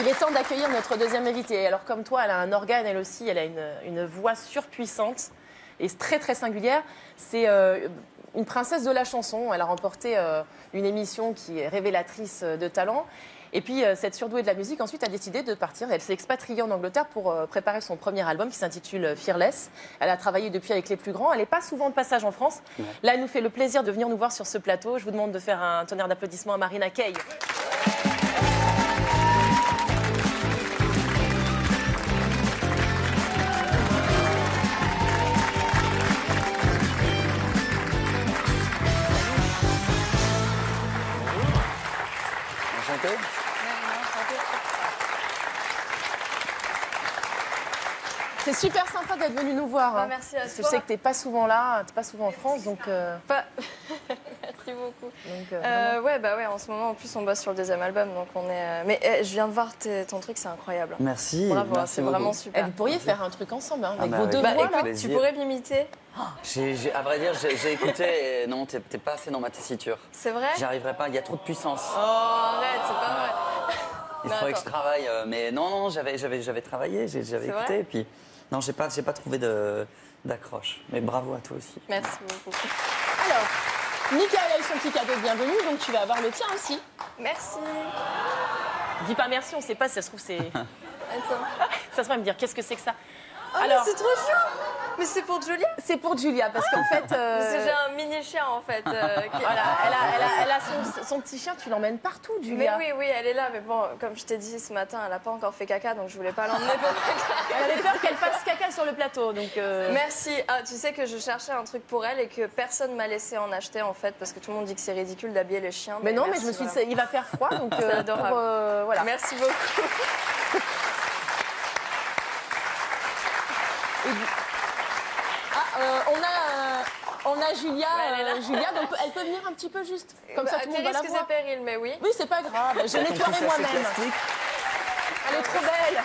Il est temps d'accueillir notre deuxième invitée. Alors comme toi, elle a un organe, elle aussi, elle a une voix surpuissante et très très singulière. C'est une princesse de la chanson. Elle a remporté une émission qui est révélatrice de talent. Et puis cette surdouée de la musique ensuite a décidé de partir. Elle s'est expatriée en Angleterre pour préparer son premier album qui s'intitule Fearless. Elle a travaillé depuis avec les plus grands. Elle n'est pas souvent de passage en France. Ouais. Là, elle nous fait le plaisir de venir nous voir sur ce plateau. Je vous demande de faire un tonnerre d'applaudissements à Marina Kaye. C'est super sympa d'être venu nous voir. Bah, merci à toi. Je sais que tu n'es pas souvent là, tu n'es pas souvent en France, donc... Merci beaucoup. Donc, ouais, en ce moment, en plus, on bosse sur le deuxième album, donc on est... Mais je viens de voir ton truc, c'est incroyable. Merci. Bravo, c'est vraiment super. Vous pourriez faire un truc ensemble, hein, avec vos deux voix, là. Écoute, tu pourrais m'imiter. À vrai dire, j'ai écouté et non, t'es pas assez dans ma tessiture. C'est vrai? J'y arriverai pas, il y a trop de puissance. Oh, arrête, c'est pas vrai. Il faudrait que je travaille, mais non, j'avais travaillé, j'avais écouté, et puis... Non, j'ai pas trouvé d'accroche. Mais bravo à toi aussi. Merci beaucoup. Alors, Michael a eu son petit cadeau de bienvenue, donc tu vas avoir le tien aussi. Merci. Dis pas merci, on sait pas si ça se trouve c'est... Attends. Ça se va me dire, qu'est-ce que c'est que ça? Oh, alors, c'est trop chou. Mais c'est pour Julia? C'est pour Julia, parce qu'en fait... Parce que j'ai un mini chien, en fait. Voilà, elle a son petit chien, tu l'emmènes partout, Julia. Mais oui, elle est là. Mais bon, comme je t'ai dit ce matin, elle n'a pas encore fait caca, donc je voulais pas l'emmener pour caca. Elle avait peur qu'elle fasse caca sur le plateau, donc... Merci. Ah, tu sais que je cherchais un truc pour elle et que personne m'a laissé en acheter, en fait, parce que tout le monde dit que c'est ridicule d'habiller les chiens. Mais non, mais je me suis dit, il va faire froid, donc... C'est adorable. Voilà. Merci beaucoup. On a Julia, Julia, donc elle peut venir un petit peu juste. Comme ça, tout le monde va la voir. C'est péril, mais oui. Oui, c'est pas grave. Je nettoierai moi-même. Elle est trop belle.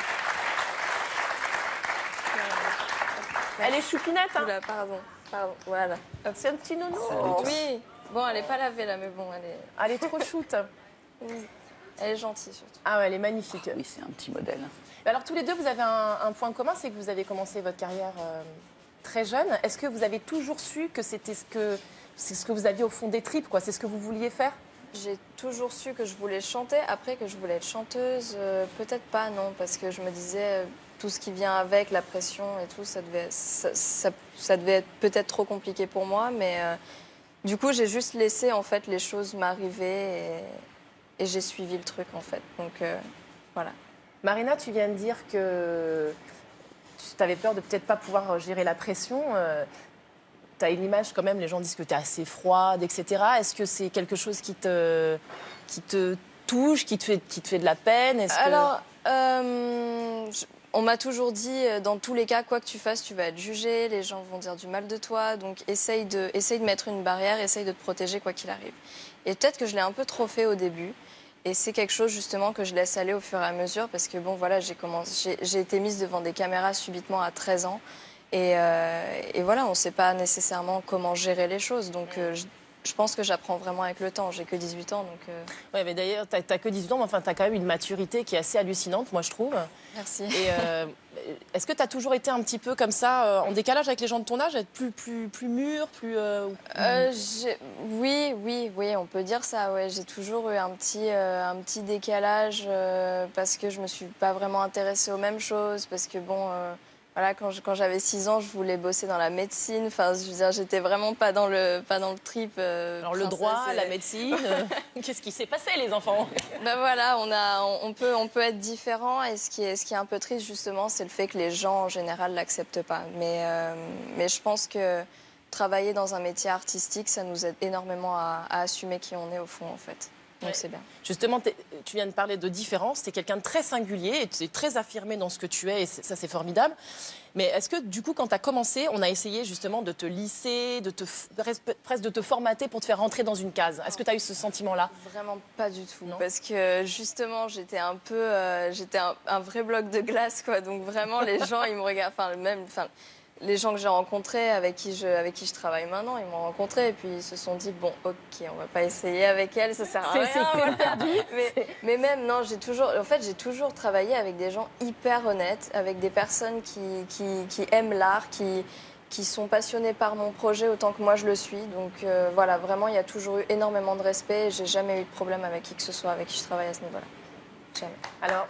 Elle est choupinette, hein. Oula, pardon. Voilà. C'est un petit nounou. Oui. Bon, elle est pas lavée là, mais bon, elle est trop shoot. Oui. Elle est gentille surtout. Ah ouais, elle est magnifique. Oui, c'est un petit modèle. Alors tous les deux, vous avez un point commun, c'est que vous avez commencé votre carrière très jeune. Est-ce que vous avez toujours su que c'est ce que vous aviez au fond des tripes, quoi? C'est ce que vous vouliez faire? J'ai toujours su que je voulais chanter. Après, que je voulais être chanteuse, peut-être pas, non, parce que je me disais tout ce qui vient avec, la pression et tout, ça devait être peut-être trop compliqué pour moi, mais du coup, j'ai juste laissé en fait les choses m'arriver et j'ai suivi le truc en fait. Donc voilà. Marina, tu viens de dire que tu avais peur de peut-être pas pouvoir gérer la pression. Tu as une image quand même, les gens disent que tu es assez froide, etc. Est-ce que c'est quelque chose qui te touche, qui te fait de la peine? Alors, on m'a toujours dit, dans tous les cas, quoi que tu fasses, tu vas être jugé, les gens vont dire du mal de toi, donc essaye de mettre une barrière, essaye de te protéger quoi qu'il arrive. Et peut-être que je l'ai un peu trop fait au début. Et c'est quelque chose justement que je laisse aller au fur et à mesure parce que bon voilà, j'ai été mise devant des caméras subitement à 13 ans et voilà, on ne sait pas nécessairement comment gérer les choses. Donc je pense que j'apprends vraiment avec le temps. J'ai que 18 ans donc... Ouais, mais d'ailleurs, tu n'as que 18 ans, mais enfin, tu as quand même une maturité qui est assez hallucinante, moi je trouve. Merci. Et est-ce que tu as toujours été un petit peu comme ça, en décalage avec les gens de ton âge, être plus mûr, plus... Oui, on peut dire ça. Ouais. J'ai toujours eu un petit décalage parce que je me suis pas vraiment intéressée aux mêmes choses, parce que bon... Voilà, quand j'avais 6 ans, je voulais bosser dans la médecine. Enfin, je veux dire, j'étais vraiment pas dans le trip. Alors le droit, la médecine, qu'est-ce qui s'est passé, les enfants? Ben voilà, on peut être différent. Et ce qui est un peu triste justement, c'est le fait que les gens en général l'acceptent pas. Mais je pense que travailler dans un métier artistique, ça nous aide énormément à assumer qui on est au fond, en fait. Donc c'est bien. Justement, tu viens de parler de différence. Tu es quelqu'un de très singulier et tu es très affirmé dans ce que tu es et ça, c'est formidable. Mais est-ce que, du coup, quand tu as commencé, on a essayé justement de te lisser, presque de te formater pour te faire rentrer dans une case? Est-ce que tu as eu ce sentiment-là? Vraiment pas du tout. Non. Parce que, justement, j'étais un peu... j'étais un vrai bloc de glace, quoi. Donc vraiment, les gens, ils me regardent... les gens que j'ai rencontrés, avec qui je travaille maintenant, ils m'ont rencontré et puis ils se sont dit bon, ok, on va pas essayer avec elle, ça sert à rien. C'est perdu. Mais même non, j'ai toujours travaillé avec des gens hyper honnêtes, avec des personnes qui aiment l'art, qui sont passionnés par mon projet autant que moi je le suis. Donc voilà, vraiment, il y a toujours eu énormément de respect et j'ai jamais eu de problème avec qui que ce soit avec qui je travaille à ce niveau-là. Jamais. Alors,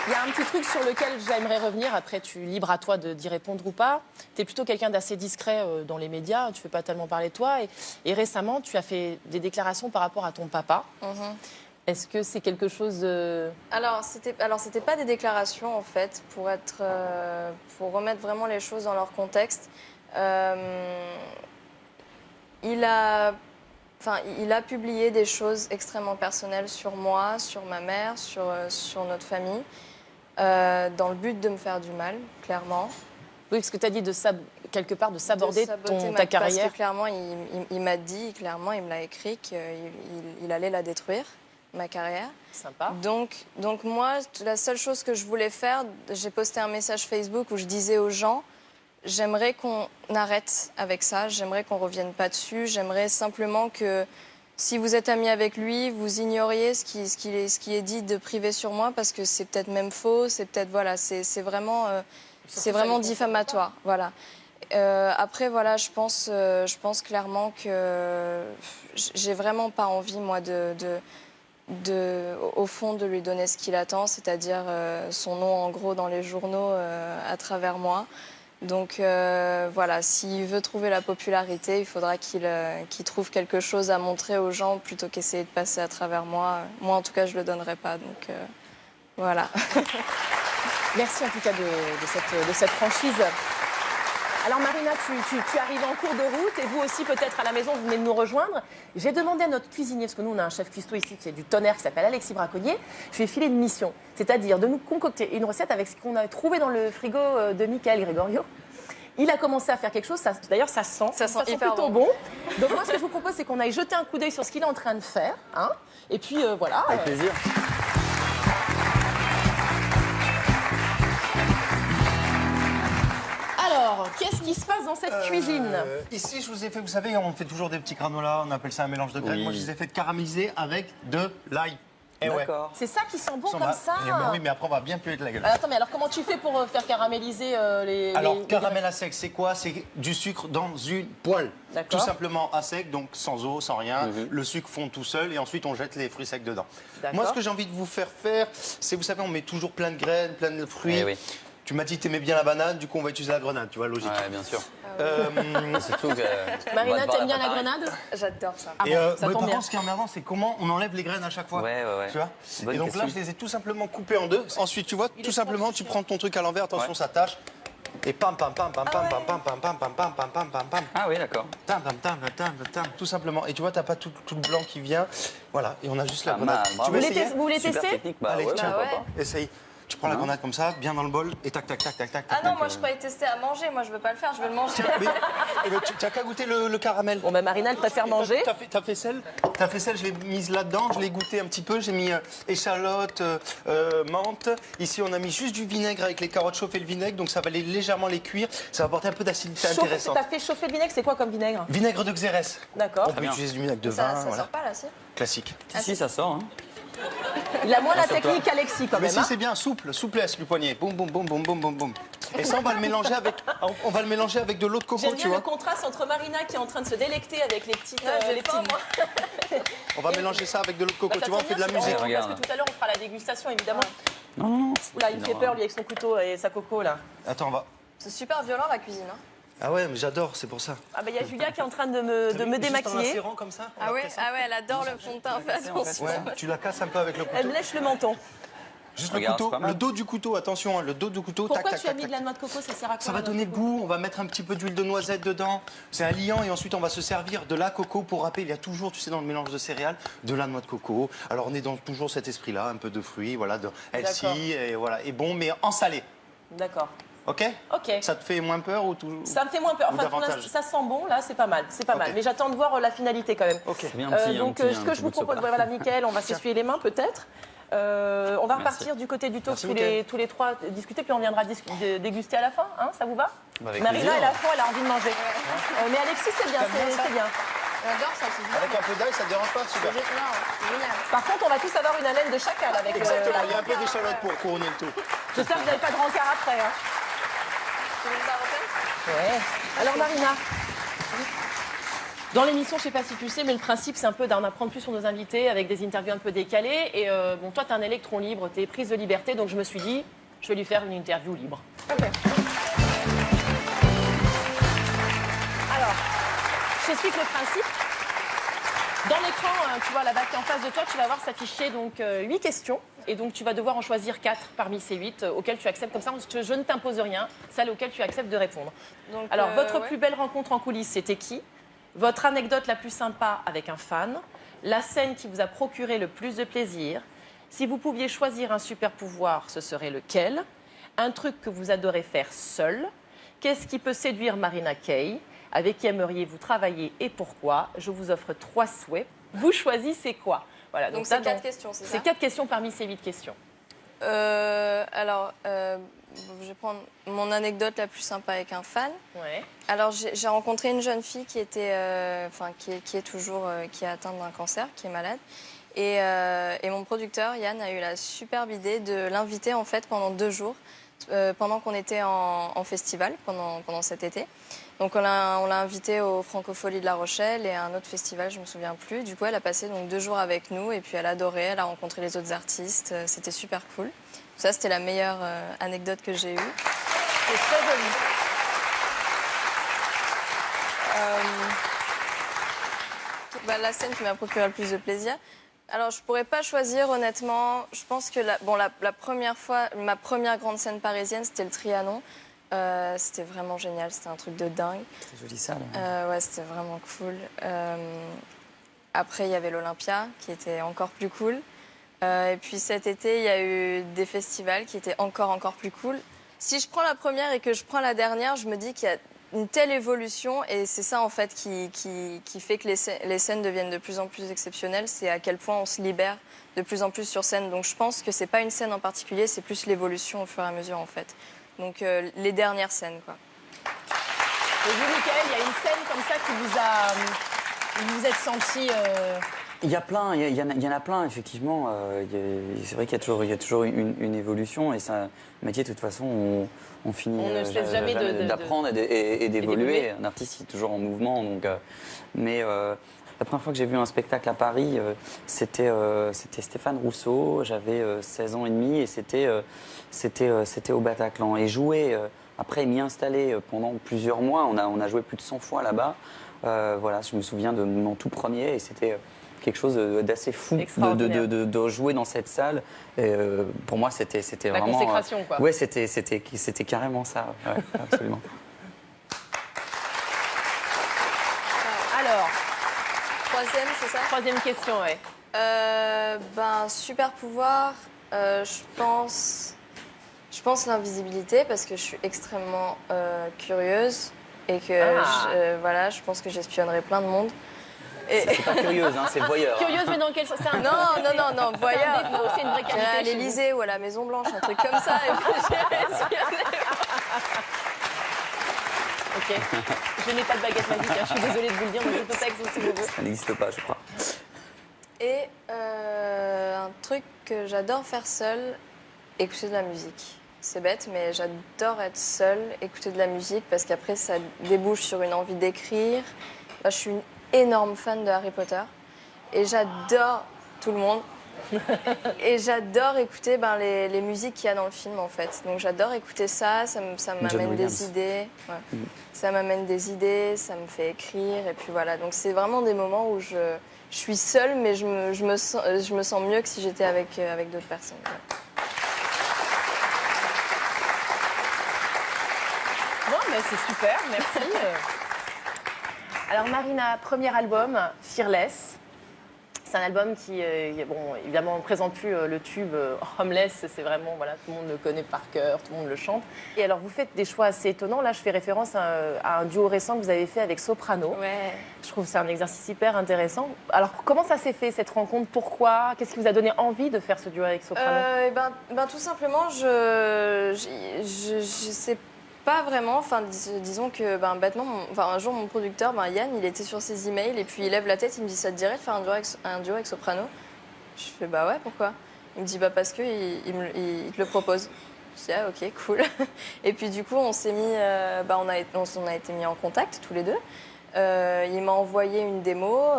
il y a un petit truc sur lequel j'aimerais revenir. Après, libre à toi d'y répondre ou pas. Tu es plutôt quelqu'un d'assez discret dans les médias. Tu ne fais pas tellement parler de toi. Et récemment, tu as fait des déclarations par rapport à ton papa. Est-ce que c'est quelque chose de... Alors, c'était pas des déclarations, en fait, pour remettre vraiment les choses dans leur contexte. Il a publié des choses extrêmement personnelles sur moi, sur ma mère, sur notre famille, dans le but de me faire du mal, clairement. Oui, parce que tu as dit quelque part de saborder ta carrière. Parce que clairement, il m'a dit, clairement, il me l'a écrit qu'il allait la détruire, ma carrière. Sympa. Donc moi, la seule chose que je voulais faire, j'ai posté un message Facebook où je disais aux gens, j'aimerais qu'on arrête avec ça, j'aimerais qu'on ne revienne pas dessus, j'aimerais simplement que si vous êtes amis avec lui, vous ignoriez ce qui est dit de privé sur moi parce que c'est peut-être même faux, c'est peut-être, voilà, c'est vraiment diffamatoire. Voilà. Après, voilà, je pense clairement que j'ai vraiment pas envie, moi, au fond, de lui donner ce qu'il attend, c'est-à-dire son nom en gros dans les journaux à travers moi. Donc voilà, s'il veut trouver la popularité, il faudra qu'il trouve quelque chose à montrer aux gens plutôt qu'essayer de passer à travers moi. Moi, en tout cas, je ne le donnerai pas. Donc voilà. Merci en tout cas de cette franchise. Alors Marina, tu arrives en cours de route et vous aussi peut-être à la maison, vous venez de nous rejoindre. J'ai demandé à notre cuisinier, parce que nous on a un chef cuistot ici qui est du tonnerre qui s'appelle Alexis Braconnier, je lui ai filé une mission, c'est-à-dire de nous concocter une recette avec ce qu'on a trouvé dans le frigo de Michael Gregorio. Il a commencé à faire quelque chose, d'ailleurs ça sent hyper plutôt bon. Donc moi ce que je vous propose c'est qu'on aille jeter un coup d'œil sur ce qu'il est en train de faire. Hein, et puis voilà. Avec plaisir. Alors, qu'est-ce qui se passe dans cette cuisine? Ici, je vous ai fait, vous savez, on fait toujours des petits granolas, on appelle ça un mélange de graines. Oui. Moi, je les ai fait caraméliser avec de l'ail. Eh ouais. D'accord. C'est ça qui sent bon Ça comme va. ça? Oui, mais après, on va bien puer de la gueule. Attends, mais alors comment tu fais pour faire caraméliser Alors, caramel à sec, c'est quoi? C'est du sucre dans une poêle. D'accord. Tout simplement à sec, donc sans eau, sans rien. Le sucre fond tout seul et ensuite on jette les fruits secs dedans. D'accord. Moi, ce que j'ai envie de vous faire, c'est, vous savez, on met toujours plein de graines, plein de fruits. Eh oui. Tu m'as dit que tu aimais bien la banane, du coup on va utiliser la grenade, tu vois, logique. Ouais, bien sûr. Surtout que... Marina, t'aimes bien la grenade? J'adore ça. Ah bon, ça par tombe bien. contre, ce qui est emmerdant, c'est comment on enlève les graines à chaque fois. Ouais. Tu vois. Bonne Et donc là, question. je les ai tout simplement coupées en deux. Ensuite, tu vois, tout simplement, tu prends ton truc à l'envers, attention, ça tâche. Et pam, pam, pam, pam, pam, pam, pam, pam, pam, pam, pam, pam, pam, pam, pam. Ah oui, d'accord. Tam, tam, tam, tam, tam, tout simplement. Et tu vois, t'as pas tout le blanc qui vient. Voilà, et on a juste la Pas grenade. mal, Tu bravo. veux Vous essayer voulez Super tester? technique. Bah Allez, ouais, tiens, pourquoi pas. essaye. Tu prends la grenade comme ça, bien dans le bol, et tac, tac, tac, tac, tac. Ah non, moi je peux y tester à manger, moi je veux pas le faire, je veux le manger. Mais tu as qu'à goûter le caramel. Bon, ben Marina, elle préfère manger. Ta faisselle, je l'ai mise là-dedans, je l'ai goûté un petit peu. J'ai mis échalote, menthe. Ici, on a mis juste du vinaigre avec les carottes, chauffer le vinaigre, donc ça va légèrement les cuire. Ça va apporter un peu d'acidité intéressante. T'as fait chauffer le vinaigre, c'est quoi comme vinaigre? Vinaigre de Xérès. D'accord. On peut bien. utiliser du vinaigre de Ça vin, voilà. sort pas là, si? Classique. Si, ça sort. Hein. Il a moins la Rassure-toi. technique qu'Alexis quand Mais même. si Hein. c'est bien souple, souplesse du poignet. Boum, boum, boum, boum, boum, boum, boum. Et ça, on va le mélanger avec de l'eau de coco, J'aime tu bien le vois. contraste entre Marina qui est en train de se délecter avec les petites. j'ai les faim, petites- moi. On va mélanger ça avec de l'eau de coco, Bah, ça tu vois, on tombe fait de la bien, c'est musique. bon, Regarde. Parce que tout à l'heure, on fera la dégustation évidemment. Non. Oula, il me fait Non. peur lui avec son couteau et sa coco là. Attends, on va. C'est super violent la cuisine. Hein. Ah ouais, mais j'adore, c'est pour ça. Ah bah il y a Julia qui est en train de me démaquiller. comme ça. Ah ouais, elle adore le fond de teint, fais attention. Ouais, tu la casses un peu avec le Elle couteau. me lèche le menton. Juste Regarde, le couteau, c'est pas mal. le dos du couteau, attention, hein, le dos du couteau, tac, Pourquoi tac, tu as tac, mis de tac. la noix de coco? Ça sert à quoi? Ça va la noix donner de le coco goût, on va mettre un petit peu d'huile de noisette dedans. C'est un liant et ensuite on va se servir de la coco pour râper. Il y a toujours, tu sais, dans le mélange de céréales, de la noix de coco. Alors on est dans toujours cet esprit-là, un peu de fruits, voilà, de healthy et voilà, et bon, mais en salé. D'accord. Ok? Ok. Ça te fait moins peur ou tout? Ça me fait moins peur. Ou Enfin, pour davantage. l'instant, ça sent bon, là, c'est pas mal. C'est pas mal. Mais j'attends de voir la finalité quand même. Ok. Bien Donc, ce que je vous propose, voilà, Mickaël, on va s'essuyer les mains peut-être. On va repartir du côté du talk tous les trois discuter, puis on viendra déguster à la fin. Hein, ça vous va? Marina, elle a faim, elle a envie de manger. Mais Alexis, c'est bien, c'est bien. J'adore ça, c'est bien. Avec un peu d'ail, ça ne dérange pas, super. C'est génial. Par contre, on va tous avoir une haleine de chacal avec. Exactement, il y a un peu d'échalote pour couronner le tout. J'espère que vous n'avez pas de rencard après. Hein. Tu veux le barotin? Ouais. Alors Marina, dans l'émission, je ne sais pas si tu sais, mais le principe, c'est un peu d'en apprendre plus sur nos invités avec des interviews un peu décalées. Et bon, toi, tu es un électron libre, tu es prise de liberté, donc je me suis dit, je vais lui faire une interview libre. Ok. Alors, je t'explique le principe. Dans l'écran, tu vois là-bas qui est en face de toi, tu vas voir s'afficher donc 8 questions. Et donc, tu vas devoir en choisir 4 parmi ces 8 auxquelles tu acceptes comme ça. Je ne t'impose rien, celles auxquelles tu acceptes de répondre. Donc, alors, votre plus belle rencontre en coulisses, c'était qui? Votre anecdote la plus sympa avec un fan? La scène qui vous a procuré le plus de plaisir? Si vous pouviez choisir un super pouvoir, ce serait lequel? Un truc que vous adorez faire seul? Qu'est-ce qui peut séduire Marina Kaye? Avec qui aimeriez-vous travailler et pourquoi? Je vous offre 3 souhaits. Vous choisissez quoi? Voilà, donc c'est 4 questions, c'est ça? C'est 4 questions parmi ces 8 questions. Alors, je vais prendre mon anecdote la plus sympa avec un fan. Ouais. Alors, j'ai rencontré une jeune fille qui était, qui est toujours, qui est atteinte d'un cancer, qui est malade. Et mon producteur, Yann, a eu la superbe idée de l'inviter en fait pendant 2 jours, pendant qu'on était en festival, pendant cet été. Donc on l'a invitée au Francophonie de La Rochelle et à un autre festival, je me souviens plus. Du coup, elle a passé donc 2 jours avec nous et puis elle a adoré, elle a rencontré les autres artistes, c'était super cool. Ça, c'était la meilleure anecdote que j'ai eue. C'est très joli. La scène qui m'a procuré le plus de plaisir. Alors, je pourrais pas choisir, honnêtement. Je pense que la première fois, ma première grande scène parisienne, c'était le Trianon. C'était vraiment génial, c'était un truc de dingue. C'était joli ça. Ouais, c'était vraiment cool. Après, il y avait l'Olympia, qui était encore plus cool. Et puis cet été, il y a eu des festivals qui étaient encore plus cool. Si je prends la première et que je prends la dernière, je me dis qu'il y a une telle évolution et c'est ça en fait qui fait que les scènes deviennent de plus en plus exceptionnelles. C'est à quel point on se libère de plus en plus sur scène. Donc je pense que c'est pas une scène en particulier, c'est plus l'évolution au fur et à mesure en fait. Donc les dernières scènes quoi. Et vous, Mickaël, il y a une scène comme ça qui vous a... Vous vous êtes senti... Il y a plein, il y en a plein, effectivement. C'est vrai qu'il y a toujours une évolution et ça, le métier, de toute façon, on finit on ne cesse jamais d'apprendre et d'évoluer. Un artiste, il est toujours en mouvement. Donc, mais la première fois que j'ai vu un spectacle à Paris, c'était Stéphane Rousseau. J'avais 16 ans et demi et c'était au Bataclan. Et jouer, après m'y installer pendant plusieurs mois, on a joué plus de 100 fois là-bas. Voilà, je me souviens de mon tout premier et c'était quelque chose d'assez fou de jouer dans cette salle. Et, pour moi, c'était vraiment... La consécration, quoi. Ouais, c'était carrément ça. Ouais, absolument. Alors, Troisième, c'est ça? troisième question, ouais. Super pouvoir, je pense l'invisibilité parce que je suis extrêmement curieuse et que je pense que j'espionnerai plein de monde. C'est pas curieuse, hein, c'est voyeur. Curieuse, mais dans quel sens? Non, voyeur. C'est une vraie qualité. À l'Élysée ou à la Maison Blanche, un truc comme ça. Et puis Ok. Je n'ai pas de baguette magique, hein. Je suis désolée de vous le dire, mais je ne peux pas exaucer vos vœux. Ça n'existe pas, je crois. Et un truc que j'adore faire seule, écouter de la musique. C'est bête, mais j'adore être seule, écouter de la musique, parce qu'après, ça débouche sur une envie d'écrire. Je suis une énorme fan de Harry Potter. Et j'adore tout le monde. Et j'adore écouter les musiques qu'il y a dans le film, en fait. Donc j'adore écouter ça, ça m'amène des idées. Ouais. Ça m'amène des idées, ça me fait écrire. Et puis voilà, donc c'est vraiment des moments où je suis seule, mais je me sens mieux que si j'étais avec d'autres personnes. Ouais. Bon, mais c'est super, merci. Alors Marina, premier album, Fearless. C'est un album qui, bon, évidemment, ne présente plus le tube Homeless. C'est vraiment, voilà, tout le monde le connaît par cœur, tout le monde le chante. Et alors, vous faites des choix assez étonnants. Là, je fais référence à un duo récent que vous avez fait avec Soprano. Ouais. Je trouve que c'est un exercice hyper intéressant. Alors, comment ça s'est fait, cette rencontre? Pourquoi? Qu'est-ce qui vous a donné envie de faire ce duo avec Soprano? Tout simplement, je sais pas vraiment. Enfin, disons que bêtement, un jour, mon producteur, Yann, il était sur ses emails et puis il lève la tête, il me dit, ça te dirait de faire un duo avec Soprano? Je fais, bah ouais, pourquoi? Il me dit, bah parce qu'il il te le propose. Je dis, ah ok, cool. Et puis du coup, on s'est mis, on a été mis en contact tous les deux. Il m'a envoyé une démo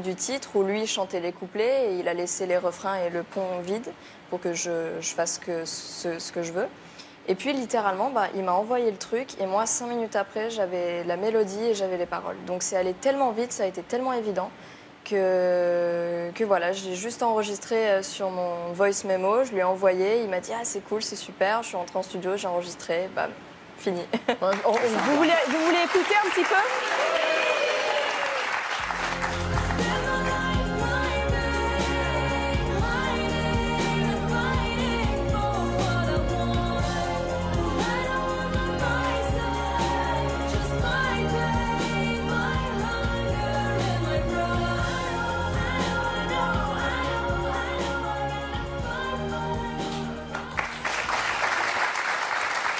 du titre où lui chantait les couplets et il a laissé les refrains et le pont vide pour que je fasse ce que je veux. Et puis littéralement, il m'a envoyé le truc et moi 5 minutes après, j'avais la mélodie et j'avais les paroles. Donc c'est allé tellement vite, ça a été tellement évident que voilà, j'ai juste enregistré sur mon voice memo, je lui ai envoyé, il m'a dit ah c'est cool, c'est super, je suis rentrée en studio, j'ai enregistré, bam. Fini. Vous voulez écouter un petit peu?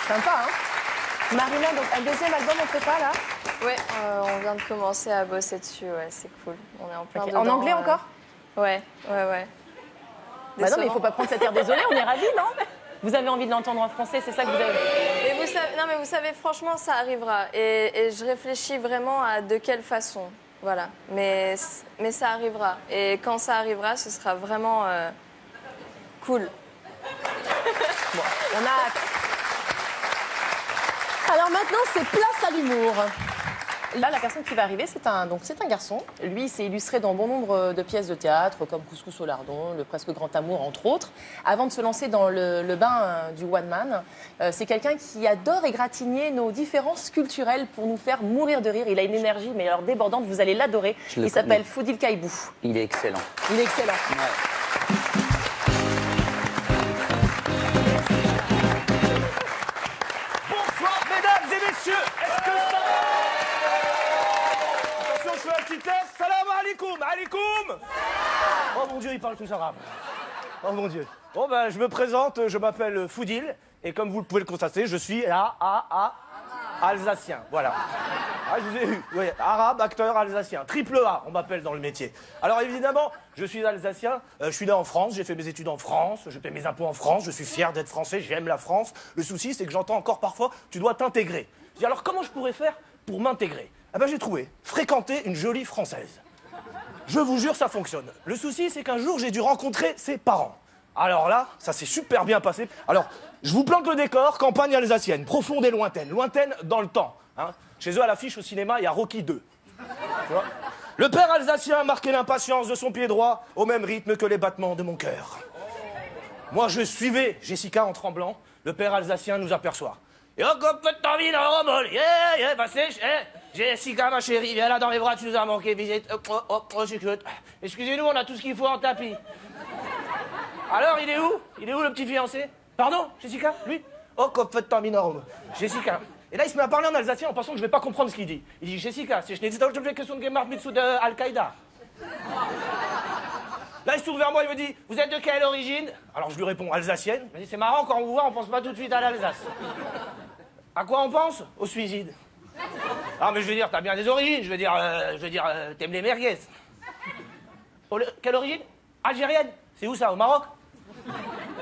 Sympa, hein? Marina, donc un deuxième album, on fait pas là? Ouais, on vient de commencer à bosser dessus, ouais, c'est cool. On est en plein dedans. En anglais encore? Ouais. Bah non, mais il faut pas prendre cet air désolé, on est ravis, non? Vous avez envie de l'entendre en français, c'est ça que vous avez... Mais vous savez, franchement, ça arrivera. Et je réfléchis vraiment à de quelle façon, voilà. Mais ça arrivera. Et quand ça arrivera, ce sera vraiment cool. Bon, on a hâte. Alors maintenant, c'est place à l'humour. Là, la personne qui va arriver, c'est un garçon. Lui, il s'est illustré dans bon nombre de pièces de théâtre, comme Couscous au lardon, Le Presque Grand Amour, entre autres. Avant de se lancer dans le bain du one man, c'est quelqu'un qui adore égratigner nos différences culturelles pour nous faire mourir de rire. Il a une énergie, mais alors débordante, vous allez l'adorer. Il s'appelle Foudil Kaibou. Il est excellent. Il est excellent. Ouais. Messieurs, est-ce que ça va? Attention, je fais un petit test. Salam alaikum, alaikum. Oh mon Dieu, il parle tous arabe. Oh mon Dieu. Bon ben, je me présente, je m'appelle Foudil, et comme vous le pouvez le constater, je suis alsacien. Voilà. Ah, je vous ai eu. Oui, arabe, acteur alsacien. Triple A, on m'appelle dans le métier. Alors évidemment, je suis alsacien, je suis né en France, j'ai fait mes études en France, je paie mes impôts en France, je suis fier d'être français, j'aime la France. Le souci, c'est que j'entends encore parfois, tu dois t'intégrer. Je dis alors comment je pourrais faire pour m'intégrer? Ah ben j'ai trouvé, fréquenter une jolie Française. Je vous jure, ça fonctionne. Le souci, c'est qu'un jour, j'ai dû rencontrer ses parents. Alors là, ça s'est super bien passé. Alors, je vous plante le décor, campagne alsacienne, profonde et lointaine dans le temps. Hein. Chez eux, à l'affiche au cinéma, il y a Rocky 2. Tu vois? Le père alsacien marquait l'impatience de son pied droit au même rythme que les battements de mon cœur. Moi, je suivais Jessica en tremblant. Le père alsacien nous aperçoit. Jessica, ma chérie, viens là dans les bras, tu nous as manqué. Excusez-nous, on a tout ce qu'il faut en tapis. Alors, il est où? Il est où le petit fiancé? Pardon, Jessica? Lui? Jessica. Et là, il se met à parler en alsacien en pensant que je vais pas comprendre ce qu'il dit. Il dit, Jessica, c'est Al-Qaïda. Là, il se tourne vers moi, il me dit, vous êtes de quelle origine? Alors, je lui réponds, alsacienne. Il me dit, c'est marrant, quand on vous voit, on pense pas tout de suite à l'Alsace. À quoi on pense? Au suicide. Ah, mais je veux dire, t'as bien des origines. Je veux dire, t'aimes les merguez. Quelle origine? Algérienne. C'est où ça? Au Maroc?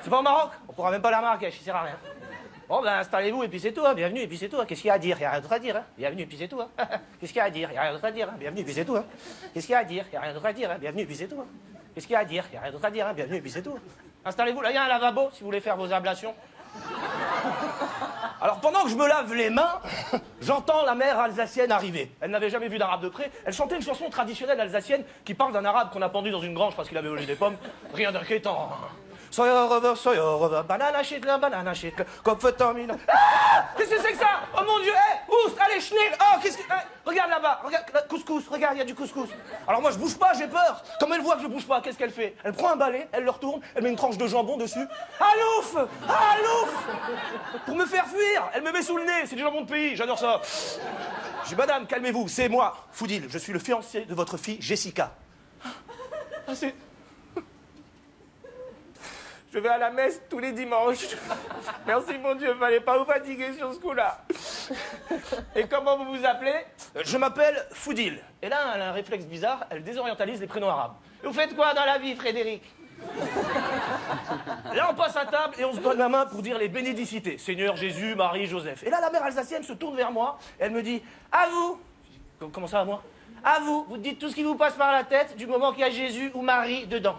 C'est pas au Maroc? On pourra même pas aller à Marrakech, il sert à rien. Bon, ben, installez-vous et puis c'est tout, hein. Bienvenue et puis c'est tout. Hein. Qu'est-ce qu'il y a à dire? Il n'y a rien d'autre à dire. Hein. Bienvenue et puis c'est tout. Hein. Qu'est-ce qu'il y a à dire? Il n'y a rien d'autre à dire. Hein. Bienvenue et puis c'est tout. Hein. Qu'est-ce qu'il y a à dire? Il n'y a rien d'autre à dire. Hein. Bienvenue et puis c'est tout. Hein. Qu'est-ce qu'il y a à dire? Il n'y a rien d'autre à dire. Hein. Bienvenue et puis c'est tout. Installez-vous, là, il y a un lavabo si vous voulez faire vos ablations. Alors, pendant que je me lave les mains, j'entends la mère alsacienne arriver. Elle n'avait jamais vu d'arabe de près. Elle chantait une chanson traditionnelle alsacienne qui parle d'un arabe qu'on a pendu dans une grange parce qu'il avait volé des pommes. Rien d'inquiétant. banana shit, Kopf-Tomina. Ah, qu'est-ce que c'est que ça? Oh mon Dieu, oust, allez, schnill. Oh, qu'est-ce que... regarde là-bas, regarde, couscous, regarde, il y a du couscous. Alors moi, je bouge pas, j'ai peur. Comme elle voit que je bouge pas, qu'est-ce qu'elle fait? Elle prend un balai, elle le retourne, elle met une tranche de jambon dessus. Alouf! Alouf! Pour me faire fuir, elle me met sous le nez, c'est du jambon de pays, j'adore ça. Je dis, madame, calmez-vous, c'est moi, Foudil, je suis le fiancé de votre fille, Jessica. Ah, c'est... Je vais à la messe tous les dimanches. Merci mon Dieu, fallait pas vous fatiguer sur ce coup-là. Et comment vous vous appelez? Je m'appelle Foudil. Et là, elle a un réflexe bizarre, elle désorientalise les prénoms arabes. Vous faites quoi dans la vie, Frédéric? Là, on passe à table et on se donne la main pour dire les bénédicités. Seigneur, Jésus, Marie, Joseph. Et là, la mère alsacienne se tourne vers moi et elle me dit, à vous. Comment ça, à moi? À vous. Vous dites tout ce qui vous passe par la tête du moment qu'il y a Jésus ou Marie dedans.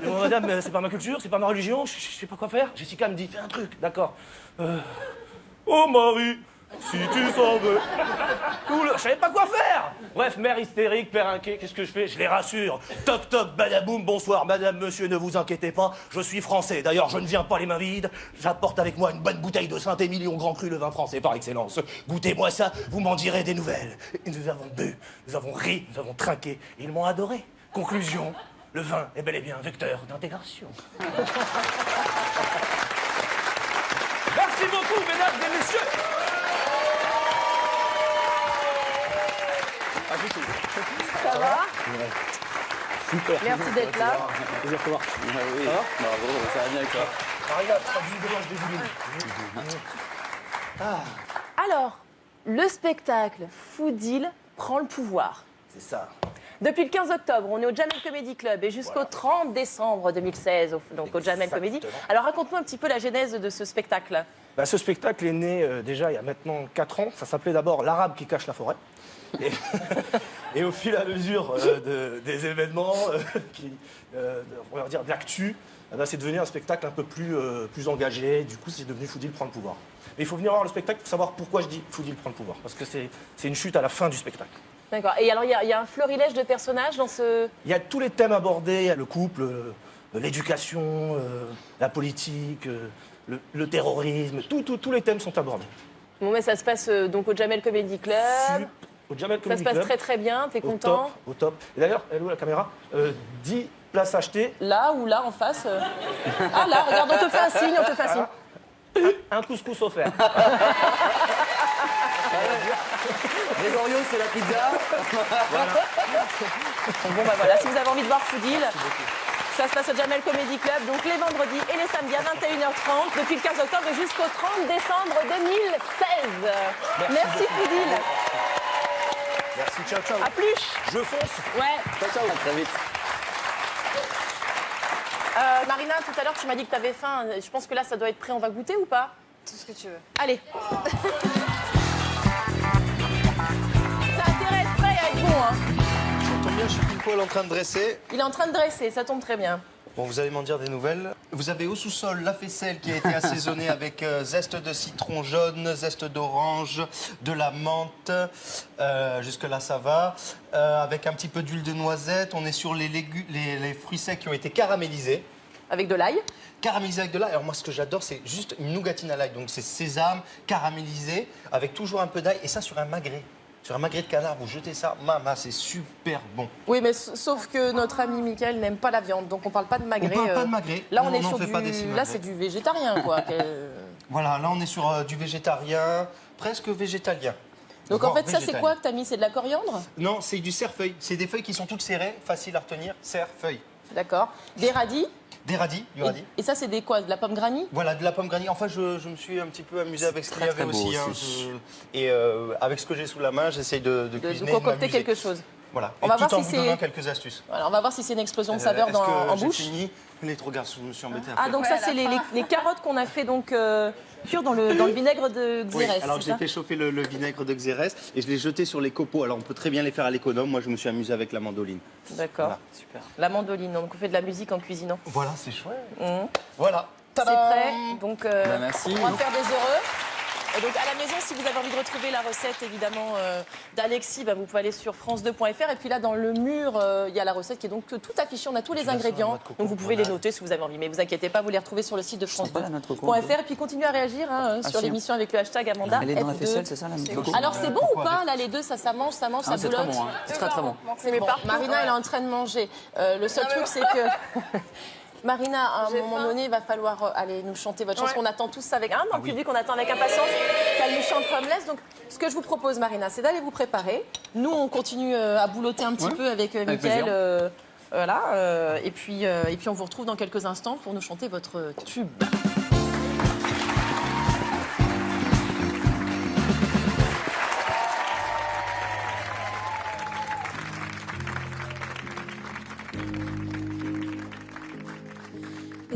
Mais madame, c'est pas ma culture, c'est pas ma religion, je sais pas quoi faire. Jessica me dit, fais un truc, d'accord. Oh Marie, si tu s'en veux. Cool, je savais pas quoi faire. Bref, mère hystérique, père inquiet, qu'est-ce que je fais? Je les rassure. Toc toc, badaboum, bonsoir, madame, monsieur, ne vous inquiétez pas, je suis français. D'ailleurs, je ne viens pas les mains vides, j'apporte avec moi une bonne bouteille de Saint-Émilion Grand Cru, le vin français par excellence. Goûtez-moi ça, vous m'en direz des nouvelles. Et nous avons bu, nous avons ri, nous avons trinqué, et ils m'ont adoré. Conclusion. Le vin est bel et bien un vecteur d'intégration. Merci beaucoup, mesdames et messieurs. Ça va? Super. Merci d'être là. Plaisir de te voir. Oui, bravo, ça va bien avec toi. Regarde, ça des Alors, le spectacle Foudil prend le pouvoir. C'est ça. Depuis le 15 octobre, on est au Jamel Comedy Club et jusqu'au 30 décembre 2016, donc au Jamel Comedy. Alors raconte-nous un petit peu la genèse de ce spectacle. Bah, ce spectacle est né déjà il y a maintenant 4 ans. Ça s'appelait d'abord L'Arabe qui cache la forêt. Et au fil et à mesure des événements, on va dire de l'actu, c'est devenu un spectacle un peu plus engagé. Du coup, c'est devenu Foudil prend le pouvoir. Mais il faut venir voir le spectacle pour savoir pourquoi je dis Foudil prend le pouvoir. Parce que c'est une chute à la fin du spectacle. D'accord. Et alors, il y a un florilège de personnages dans ce... Il y a tous les thèmes abordés, il y a le couple, l'éducation, la politique, le terrorisme, tous les thèmes sont abordés. Bon, mais ça se passe donc au Jamel Comedy Club. Au Jamel Ça Comedy se passe Club, très très bien, t'es content? Au top. Et d'ailleurs, elle est où la caméra 10 places achetées. Là ou là en face Ah là, regarde, on te fait un signe, on te fait un signe. Un couscous offert. Les Oreos, c'est la pizza. Bon bah voilà, si vous avez envie de voir Foudil, ça se passe au Jamel Comedy Club, donc les vendredis et les samedis à 21h30, depuis le 15 octobre et jusqu'au 30 décembre 2016. Merci Foudil. Merci, ciao, ciao. À plus. Je fonce. Ouais. Ciao, ciao. À très vite. Marina, tout à l'heure tu m'as dit que tu avais faim. Je pense que là ça doit être prêt, on va goûter ou pas? Tout ce que tu veux. Allez. Ça a intérêt à être prêt et à être bon, hein. J'entends bien, je suis pile poil en train de dresser. Il est en train de dresser, ça tombe très bien. Bon, vous allez m'en dire des nouvelles. Vous avez au sous-sol la faisselle qui a été assaisonnée avec zeste de citron jaune, zeste d'orange, de la menthe. Jusque-là, ça va. Avec un petit peu d'huile de noisette. On est sur les fruits secs qui ont été caramélisés. Avec de l'ail. Caramélisé avec de l'ail. Alors moi, ce que j'adore, c'est juste une nougatine à l'ail. Donc c'est sésame caramélisé avec toujours un peu d'ail. Et ça sur un magret. Sur un magret de canard, vous jetez ça, mama, c'est super bon. Oui, mais sauf que notre ami Mickaël n'aime pas la viande, donc on parle pas de magret. On parle pas de magret. Là, Non, on est non, sur on fait du... pas des Là, c'est du végétarien, quoi. Voilà, là, on est sur du végétarien, presque végétalien. Donc Voire en fait, ça, c'est végétalien. quoi que t'as mis? C'est de la coriandre? Non, c'est du cerfeuil. C'est des feuilles qui sont toutes serrées, faciles à retenir. Cerfeuil. D'accord. Des radis? Des radis, du radis. Et ça, c'est des quoi? De la pomme granny? Voilà, de la pomme granny. Enfin, je me suis un petit peu amusé avec ce qu'il y avait très beau aussi. aussi. Et avec ce que j'ai sous la main, j'essaye de cuisiner, De concocter m'amuser. quelque chose. Voilà. On Et va tout voir en si vous donnant c'est... quelques astuces. Voilà, on va voir si c'est une explosion de saveur Est-ce que en j'ai bouche. fini? Les trop garçons, je me suis embêté à Ah, faire. donc ça, c'est les carottes qu'on a fait donc cuire dans le vinaigre de Oui, Xérès, alors c'est j'ai ça? fait chauffer le vinaigre de Xérès et je l'ai jeté sur les copeaux. Alors on peut très bien les faire à l'économe. Moi, je me suis amusé avec la mandoline. D'accord. Voilà. Super. La mandoline, donc on fait de la musique en cuisinant. Voilà, c'est chouette. Mmh. Voilà. C'est Tadam. prêt, donc merci. on va faire des heureux. Et donc à la maison, si vous avez envie de retrouver la recette évidemment d'Alexis, vous pouvez aller sur france2.fr. Et puis là, dans le mur, il y a la recette qui est donc tout affichée. On a tous les ingrédients. Donc vous pouvez les noter si vous avez envie. Mais vous inquiétez pas, vous les retrouvez sur le site de france2.fr. Et puis continuez à réagir sur l'émission avec le hashtag Amanda. Elle est dans la faisselle, c'est ça la note coco? Alors c'est bon ou pas là les deux, ça mange, ça boulotte. C'est très bon, hein. C'est très bon. C'est bon. Marina, elle est en train de manger. Le seul truc, c'est que... Marina, à un moment donné, il va falloir aller nous chanter votre chanson. On attend tous avec... dans le public, on attend avec impatience qu'elle nous chante Homeless. Donc, ce que je vous propose, Marina, c'est d'aller vous préparer. Nous, on continue à boulotter un petit peu avec Mickaël. Voilà. Et puis, on vous retrouve dans quelques instants pour nous chanter votre tube.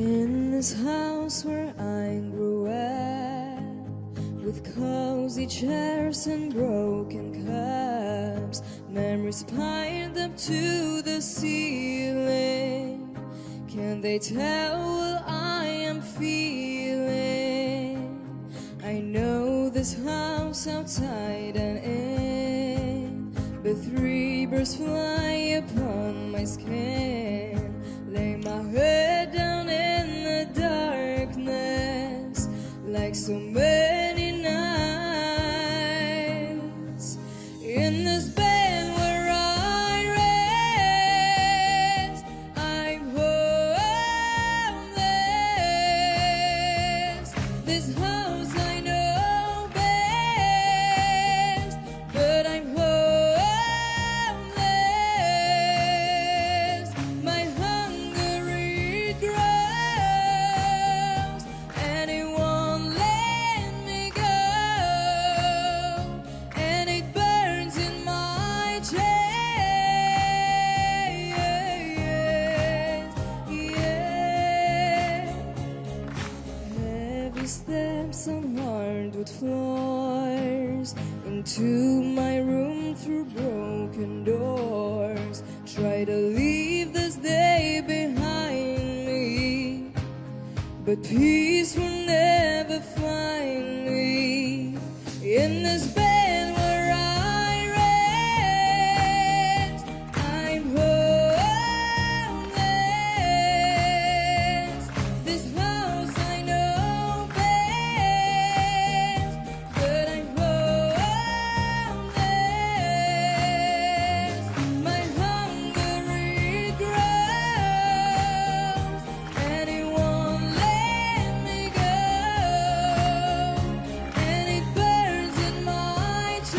In this house where I grew up, with cozy chairs and broken cups, memories piled up to the ceiling. Can they tell what I am feeling? I know this house outside and in, but 3 birds fly upon my skin. Lay my head down in the darkness, like so many nights. In this bed where I rest, I'm homeless. This house I know best, but I'm homeless. My hunger it grows, and it won't let me go, and it burns in my chest. Heavy steps on hardwood floors, into my room through broken doors. Try to leave this day behind me, but peace will never find me. In this bed where I rest, I'm homeless. This house I know best, but I'm homeless. My hunger it grows, and it won't let me go, and it burns in my chest.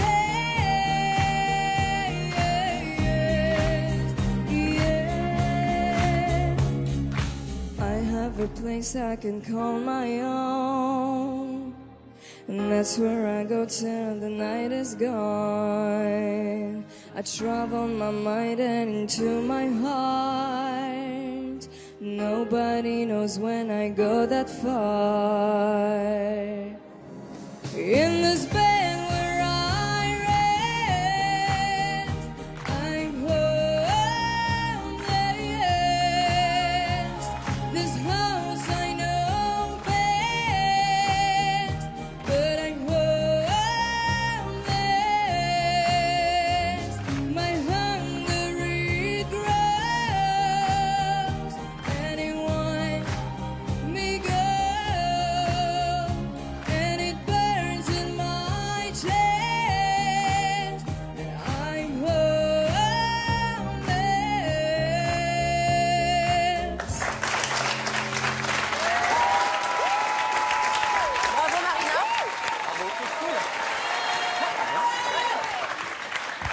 I have a place I can call my own, and that's where I go till the night is gone. I travel my mind and into my heart. Nobody knows when I go that far. In this bed where I rest, I'm homeless. This house I know best, but I'm homeless. My hunger it grows, and it won't me go, and it burns in my chest. And I'm homeless. Bravo Marina.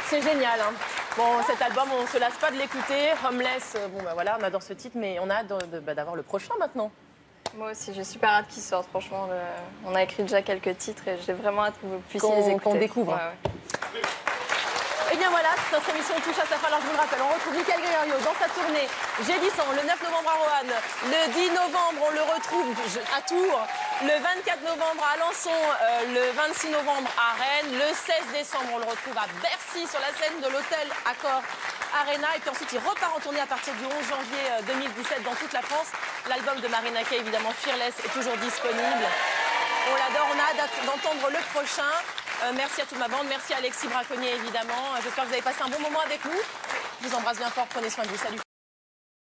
C'est génial. Hein. Bon, cet album, on se lasse pas de l'écouter. Homeless, voilà, on adore ce titre, mais on a hâte d'avoir le prochain maintenant. Moi aussi, j'ai super hâte qu'ils sortent. Franchement, on a écrit déjà quelques titres et j'ai vraiment hâte que vous puissiez les écouter. Qu'on découvre. Ouais, ouais. Et bien voilà, notre émission touche à sa fin. Alors je vous le rappelle, on retrouve Mickaël Gregorio dans sa tournée Gédissant le 9 novembre à Roanne, le 10 novembre on le retrouve à Tours, le 24 novembre à Alençon, le 26 novembre à Rennes, le 16 décembre on le retrouve à Bercy sur la scène de l'hôtel Accor Arena, et puis ensuite il repart en tournée à partir du 11 janvier 2017 dans toute la France. L'album de Marina Kaye, évidemment Fearless, est toujours disponible. On l'adore, on a hâte d'entendre le prochain. Merci à toute ma bande, merci à Alexis Braconnier évidemment. J'espère que vous avez passé un bon moment avec nous. Je vous embrasse bien fort, prenez soin de vous, salut.